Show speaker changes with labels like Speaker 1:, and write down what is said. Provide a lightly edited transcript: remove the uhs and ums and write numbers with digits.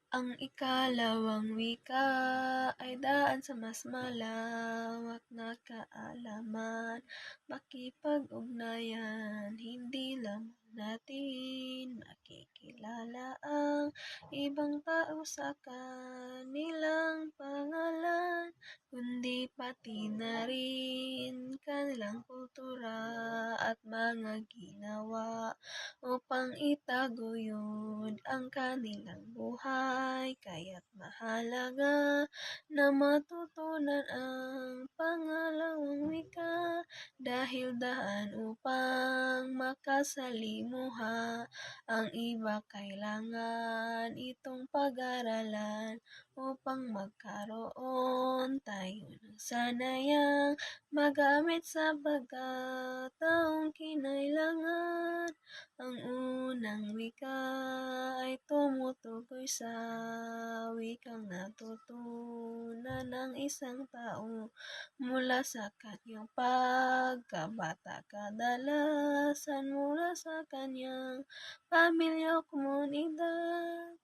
Speaker 1: Ang ikalawang wika ay daan sa mas malawak na kaalaman, makipag-ugnayan, hindi lamang natin makikilala ang ibang tao sa kanilang pangalan, kundi pati na rin kanilang kultura at mga ginawa upang itaguyod ang kanilang buhay. Kaya't mahalaga na matutunan ang pangalawang wika dahil daan upang makasalimuha ang iba. Kailangan itong pag-aralan upang magkaroon tayo ng sanayang magamit sa pagkataong kinailangan. Ang unang wika ay tumutukoy sa wikang natutunan ng isang tao mula sa kanyang pagkabata, kadalasan mula sa kanyang pamilya o komunidad.